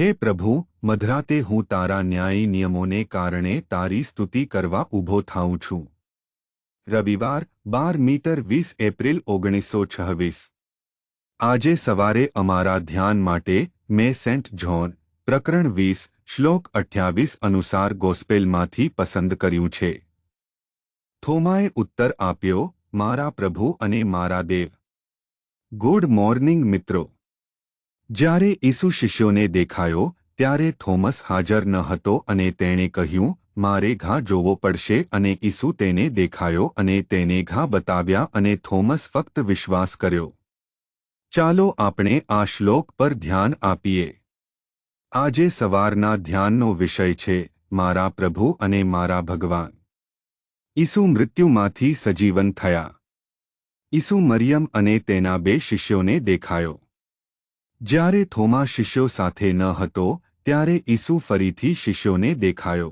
હે પ્રભુ, મધરાતે હું તારા ન્યાયી નિયમોને કારણે તારી સ્તુતિ કરવા ઊભો થાઉં છું. રવિવાર 12 એપ્રિલ 1926. આજે સવારે અમારા ધ્યાન માટે મેં સેન્ટ જ્હોન પ્રકરણ 20 શ્લોક 28 અનુસાર ગોસ્પેલમાંથી પસંદ કર્યું છે. થોમાએ ઉત્તર આપ્યો, મારા પ્રભુ અને મારા દેવ. ગુડ મોર્નિંગ મિત્રો. જ્યારે ઈસુ શિષ્યોને દેખાયો ત્યારે થોમસ હાજર ન હતો અને તેણે કહ્યું, મારે ઘા જોવો પડશે, અને ઈસુ તેને દેખાયો અને તેને ઘા બતાવ્યા અને થોમસ ફક્ત વિશ્વાસ કર્યો. ચાલો આપણે આ શ્લોક પર ધ્યાન આપીએ. આજે સવારના ધ્યાનનો વિષય છે મારા પ્રભુ અને મારા ભગવાન. ઈસુ મૃત્યુમાંથી સજીવન થયા. ઈસુ મરિયમ અને તેના 2 શિષ્યોને દેખાયો. જ્યારે થોમા શિષ્યો સાથે ન હતો ત્યારે ઈસુ ફરીથી શિષ્યોને દેખાયો.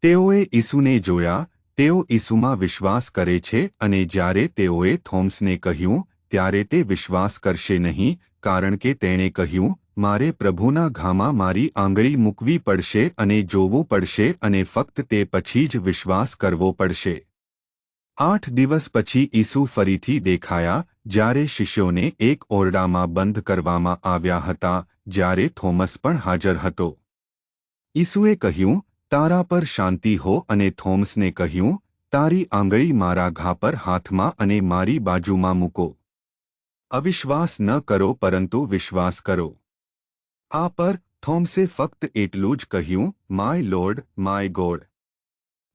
તેઓએ ઈસુને જોયા, તેઓ ઈસુમાં વિશ્વાસ કરે છે, અને જ્યારે તેઓએ થોમસને કહ્યું ત્યારે તે વિશ્વાસ કરશે નહીં, કારણ કે તેણે કહ્યું, મારે પ્રભુના ઘામાં મારી આંગળી મૂકવી પડશે અને જોવું પડશે, અને ફક્ત તે પછી જ વિશ્વાસ કરવો પડશે. 8 દિવસ પછી ઈસુ ફરીથી દેખાયા, જ્યારે શિષ્યોને એક ઓરડામાં બંધ કરવામાં આવ્યા હતા, જ્યારે થોમસ પણ હાજર હતો. ઈસુએ કહ્યું, તારા પર શાંતિ હો, અને થોમસને કહ્યું, તારી આંગળી મારા ઘા પર હાથમાં અને મારી બાજુમાં મૂકો. અવિશ્વાસ ન કરો પરંતુ વિશ્વાસ કરો. આ પર થોમસે ફક્ત એટલું જ કહ્યું, my lord, my God.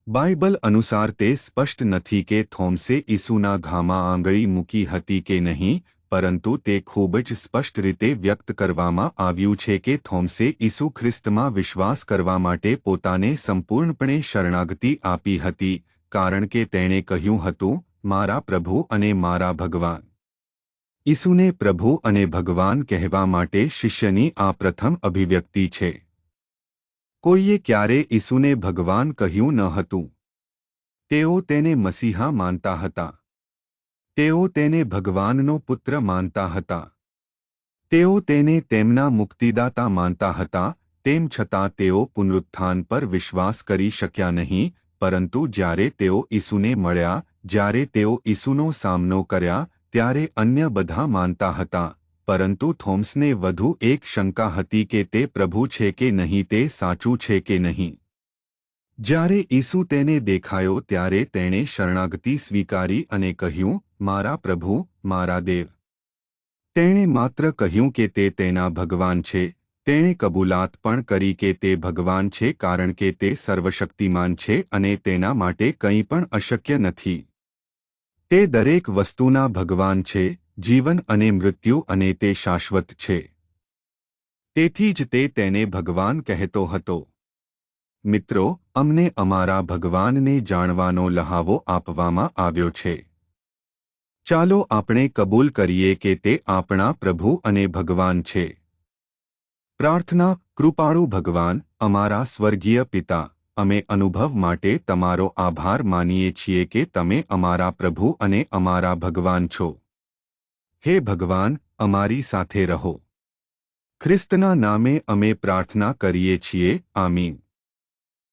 Bible અનુસાર તે સ્પષ્ટ નથી કે થોમસે ઈસુના ઘામાં આંગળી મૂકી હતી કે નહીં, પરંતુ તે ખૂબ જ સ્પષ્ટ રીતે વ્યક્ત કરવામાં આવ્યું છે કે થોમસે ઈસુ ખ્રિસ્તમાં વિશ્વાસ કરવા માટે પોતાને સંપૂર્ણપણે શરણાગતિ આપી હતી, કારણ કે તેણે કહ્યું હતું, મારા પ્રભુ અને મારા ભગવાન. ઈસુને પ્રભુ અને ભગવાન કહેવા માટે શિષ્યની આ પ્રથમ અભિવ્યક્તિ છે. કોઈએ ક્યારે ઈસુને ભગવાન કહ્યું ન હતું. તેઓ તેને મસીહા માનતા હતા. તેઓ તેને ભગવાનનો પુત્ર માનતા હતા. તેઓ તેને તેમના મુક્તિદાતા માનતા હતા. તેમ છતાં તેઓ પુનરુત્થાન પર વિશ્વાસ કરી શક્યા નહીં, પરંતુ જ્યારે તેઓ ઈસુને મળ્યા, જ્યારે તેઓ ઈસુનો સામનો કર્યા, ત્યારે અન્ય બધા માનતા હતા. પરંતુ થોમસને વધુ એક શંકા હતી કે તે પ્રભુ છે કે નહીં, તે સાચું છે કે નહીં. જ્યારે ઈસુ તેને દેખાયો ત્યારે તેણે શરણાગતિ સ્વીકારી અને કહ્યું, મારા પ્રભુ, મારા દેવ. તેણે માત્ર કહ્યું કે તે તેના ભગવાન છે. તેણે કબૂલાત પણ કરી કે તે ભગવાન છે, કારણ કે તે સર્વશક્તિમાન છે અને તેના માટે કંઈ પણ અશક્ય નથી. તે દરેક વસ્તુના ભગવાન છે, જીવન અને મૃત્યુ, અને તે શાશ્વત છે. તેથી જ તે તેને ભગવાન કહેતો હતો. મિત્રો, અમને અમારા ભગવાનને જાણવાનો લહાવો આપવામાં આવ્યો છે. ચાલો આપણે કબૂલ કરીએ કે તે આપણા પ્રભુ અને ભગવાન છે. પ્રાર્થના. કૃપાળુ ભગવાન, અમારા સ્વર્ગીય પિતા, અમે અનુભવ માટે તમારો આભાર માનીએ છીએ કે તમે અમારા પ્રભુ અને અમારા ભગવાન છો. હે ભગવાન, અમારી સાથે રહો. ખ્રિસ્તના નામે અમે પ્રાર્થના કરીએ છીએ. આમીન.